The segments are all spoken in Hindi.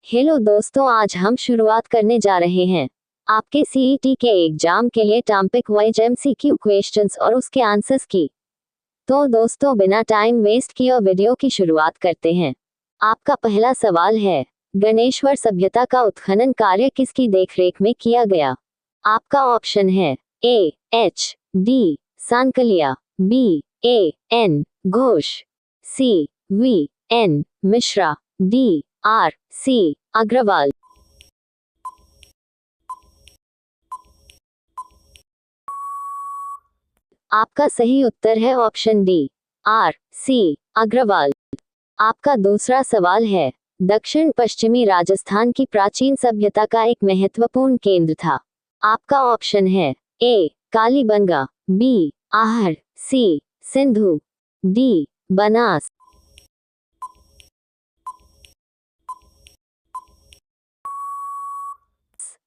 हेलो दोस्तों, आज हम शुरुआत करने जा रहे हैं आपके सीईटी के एग्जाम के लिए टॉपिक वाइज एमसीक्यू क्वेश्चंस और उसके आंसर्स की। तो दोस्तों, बिना टाइम वेस्ट किए वीडियो की शुरुआत करते हैं। आपका पहला सवाल है, गणेश्वर सभ्यता का उत्खनन कार्य किसकी देखरेख में किया गया? आपका ऑप्शन है A H D Sankalia, B A N Ghosh, C V N Mishra, D R C Agrawal. आपका सही उत्तर है option D R C Agrawal. आपका दूसरा सवाल है, दक्षिण पश्चिमी राजस्थान की प्राचीन सभ्यता का एक महत्वपूर्ण केंद्र था। आपका ऑप्शन है ए कालीबंगा, बी आहर, सी सिंधु, डी बनास।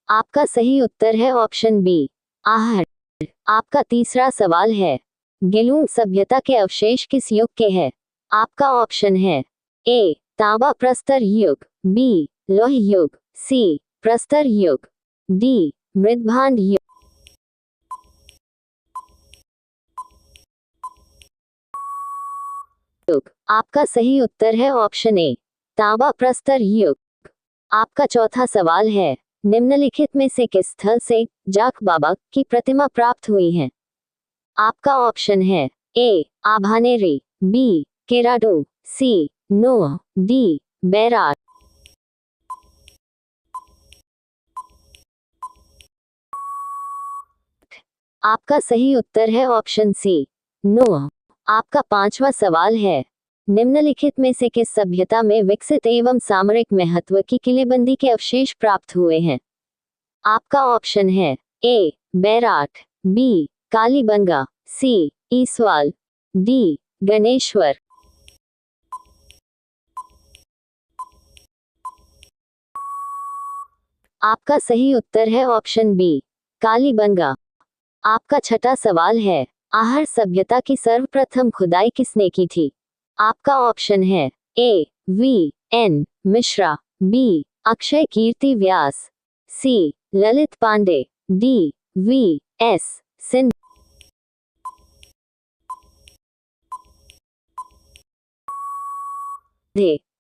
आपका सही उत्तर है ऑप्शन बी आहर। आपका तीसरा सवाल है, गेलून सभ्यता के अवशेष किस युग के हैं? आपका ऑप्शन है ए तांबा प्रस्तर युग, बी लौह युग, सी प्रस्तर युग, डी मृदभांड युग। आपका सही उत्तर है ऑप्शन ए तांबा प्रस्तर युग। आपका चौथा सवाल है, निम्नलिखित में से किस स्थल से जाख बाबा की प्रतिमा प्राप्त हुई है? आपका ऑप्शन है ए आभानेरी, बी केराडू, सी नोह, डी बैराट। आपका सही उत्तर है ऑप्शन सी नोह। आपका पांचवा सवाल है, निम्नलिखित में से किस सभ्यता में विकसित एवं सामरिक महत्व की किलेबंदी के अवशेष प्राप्त हुए हैं? आपका ऑप्शन है ए बैराट, बी कालीबंगा, सी ईसवाल, डी गणेश्वर। आपका सही उत्तर है ऑप्शन बी कालीबंगा। आपका छठा सवाल है, आहर सभ्यता की सर्वप्रथम खुदाई किसने की थी? आपका ऑप्शन है A V N Mishra, B Akshay Kirti Vyas, C Lalit Pandey, D V S Singh.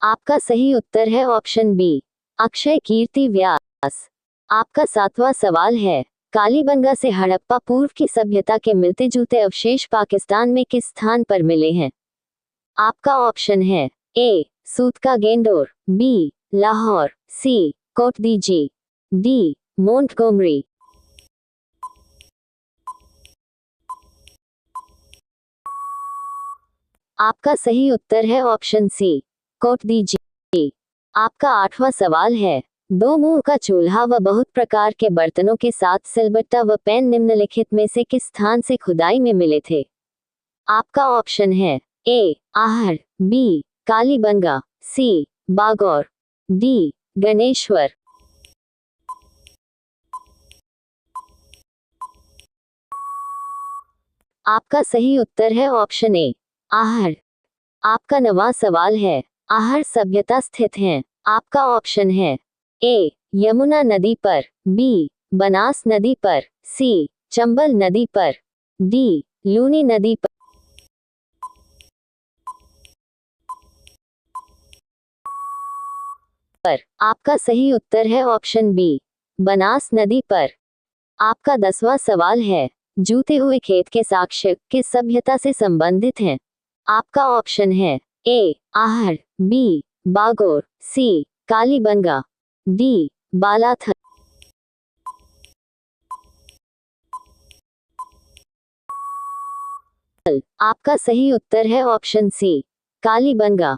आपका सही उत्तर है ऑप्शन बी अक्षय कीर्ति व्यास। आपका सातवां सवाल है, कालीबंगा से हड़प्पा पूर्व की सभ्यता के मिलते जुलते अवशेष पाकिस्तान में किस स्थान पर मिले हैं? आपका ऑप्शन है ए सूतका गेंडोर, बी लाहौर, सी कोटदीजी, डी मोंटगोमरी। आपका सही उत्तर है ऑप्शन सी कोटदीजी। आपका आठवां सवाल है, दो मुंह का चूल्हा व बहुत प्रकार के बर्तनों के साथ सिलबट्टा व पैन निम्नलिखित में से किस स्थान से खुदाई में मिले थे? आपका ऑप्शन है ए आहर, बी कालीबंगा, सी बागौर, डी गणेश्वर। आपका सही उत्तर है ऑप्शन ए आहर। आपका नवां सवाल है, आहर सभ्यता स्थित है? आपका ऑप्शन है ए यमुना नदी पर, बी बनास नदी पर, सी चंबल नदी पर, डी लूनी नदी पर। आपका सही उत्तर है ऑप्शन बी बनास नदी पर। आपका 10वां सवाल है, जूते हुए खेत के साक्ष्य किस सभ्यता से संबंधित हैं? आपका ऑप्शन है ए आहर, बी बागोर, सी कालीबंगा, डी बालाथल। आपका सही उत्तर है ऑप्शन सी कालीबंगा।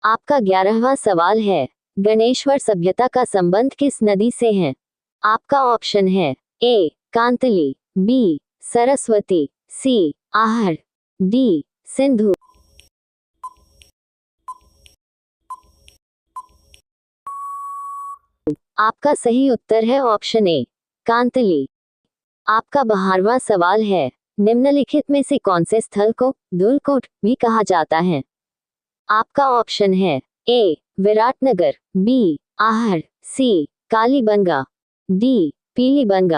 आपका 11वां सवाल है, गणेश्वर सभ्यता का संबंध किस नदी से है? आपका ऑप्शन है ए कांतली, बी सरस्वती, सी आहर, डी सिंधु। आपका सही उत्तर है ऑप्शन ए कांतली। आपका 12वां सवाल है, निम्नलिखित में से कौन से स्थल को धूलकोट भी कहा जाता है? आपका ऑप्शन है ए विराटनगर, बी आहर, सी कालीबंगा, डी पीलीबंगा।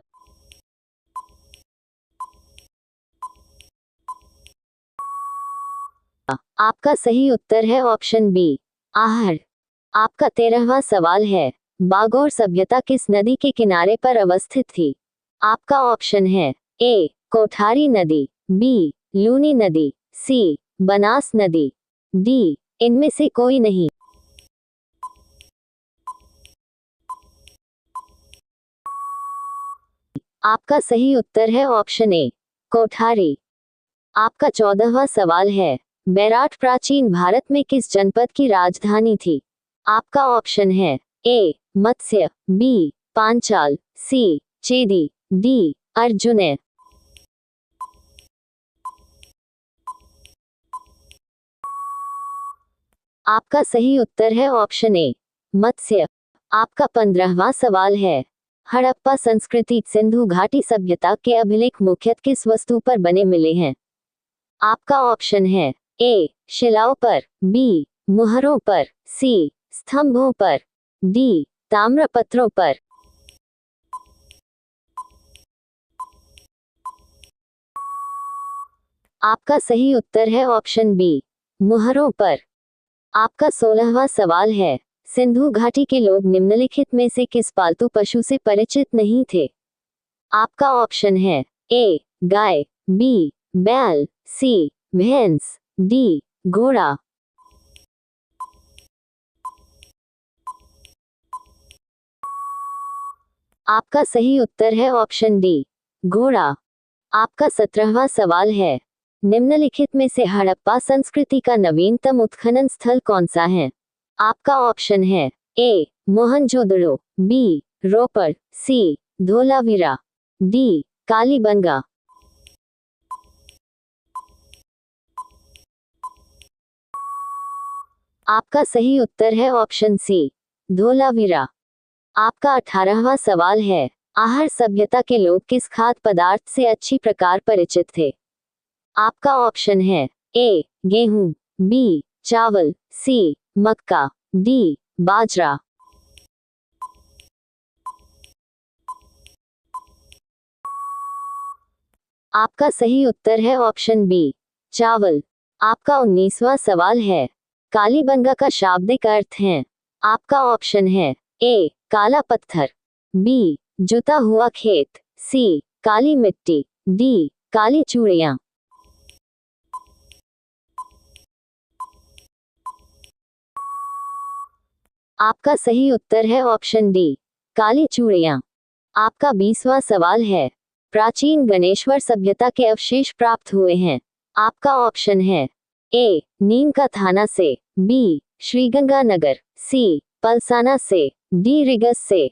आपका सही उत्तर है ऑप्शन बी आहर। आपका 13वां सवाल है, बागोर सभ्यता किस नदी के किनारे पर अवस्थित थी? आपका ऑप्शन है ए कोठारी नदी, बी लूनी नदी, सी बनास नदी, डी इनमें से कोई नहीं। आपका सही उत्तर है ऑप्शन ए कोठारी। आपका 14वां सवाल है, बैराट प्राचीन भारत में किस जनपद की राजधानी थी? आपका ऑप्शन है ए मत्स्य, बी पांचाल, सी चेदी, डी अर्जुन। आपका सही उत्तर है ऑप्शन ए मत्स्य। आपका 15वां सवाल है, हड़प्पा संस्कृति सिंधु घाटी सभ्यता के अभिलेख मुख्यतः किस वस्तु पर बने मिले हैं? आपका ऑप्शन है ए शिलाओं पर, बी मुहरों पर, सी स्तंभों पर, डी ताम्रपत्रों पर। आपका सही उत्तर है ऑप्शन बी मुहरों पर। आपका 16वां सवाल है, सिंधु घाटी के लोग निम्नलिखित में से किस पालतू पशु से परिचित नहीं थे? आपका ऑप्शन है ए गाय, बी बैल, सी भैंस, डी घोड़ा। आपका सही उत्तर है ऑप्शन डी घोड़ा। आपका 17वां सवाल है, निम्नलिखित में से हड़प्पा संस्कृति का नवीनतम उत्खनन स्थल कौन सा है? आपका ऑप्शन है ए मोहनजोदड़ो, बी रोपड़, सी धोलावीरा, डी कालीबंगा। आपका सही उत्तर है ऑप्शन सी धोलावीरा। आपका 18वां सवाल है, आहर सभ्यता के लोग किस खाद्य पदार्थ से अच्छी प्रकार परिचित थे? आपका ऑप्शन है ए गेहूं, बी चावल, सी मक्का, डी बाजरा। आपका सही उत्तर है ऑप्शन बी चावल। आपका 19वां सवाल है, कालीबंगा का शाब्दिक अर्थ है? आपका ऑप्शन है ए काला पत्थर, बी जुता हुआ खेत, सी काली मिट्टी, डी काली चूड़ियां। आपका सही उत्तर है ऑप्शन डी काली चूड़ियां। आपका 20वां सवाल है, प्राचीन गणेश्वर सभ्यता के अवशेष प्राप्त हुए हैं? आपका ऑप्शन है ए नीम का थाना से, बी श्रीगंगानगर, सी पलसाना से, डी रिगस से।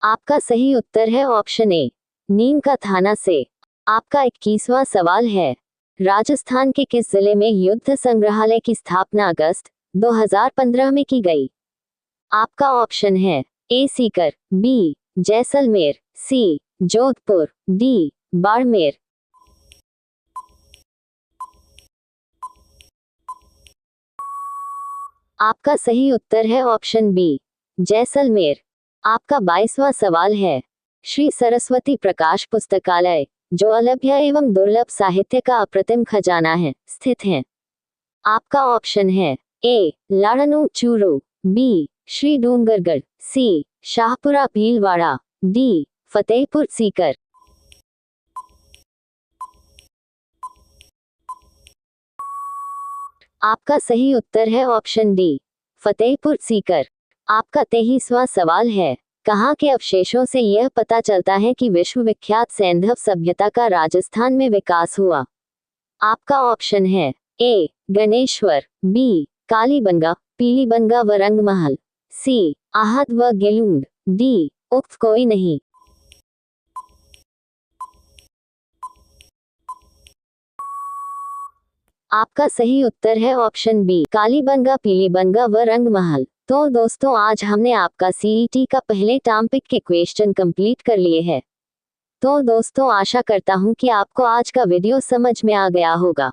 आपका सही उत्तर है ऑप्शन ए नीम का थाना से। आपका 21वां सवाल है, राजस्थान के किस जिले में युद्ध संग्रहालय की स्थापना अगस्त 2015 में की गई? आपका ऑप्शन है ए सीकर, बी जैसलमेर, सी जोधपुर, डी बाड़मेर। आपका सही उत्तर है ऑप्शन बी जैसलमेर। आपका 22वां सवाल है, श्री सरस्वती प्रकाश पुस्तकालय, जो अलभ्य एवं दुर्लभ साहित्य का अप्रतिम खजाना है, स्थित है? आपका ऑप्शन है ए लाड़नू चूरू, बी श्री डूंगरगढ़, सी शाहपुरा भीलवाड़ा, डी फतेहपुर सीकर। आपका सही उत्तर है ऑप्शन डी फतेहपुर सीकर। आपका 23वां सवाल है, कहाँ के अवशेषों से यह पता चलता है कि विश्वविख्यात सैंधव सभ्यता का राजस्थान में विकास हुआ? आपका ऑप्शन है ए गणेश्वर, बी कालीबंगा, पीलीबंगा व रंगमहल, सी आहत व गेलूंड, डी उक्त कोई नहीं। आपका सही उत्तर है ऑप्शन बी कालीबंगा, पीलीबंगा व रंगमहल। तो दोस्तों, आज हमने आपका सीईटी का पहले टॉपिक के क्वेश्चन कंप्लीट कर लिए हैं। तो दोस्तों, आशा करता हूँ कि आपको आज का वीडियो समझ में आ गया होगा।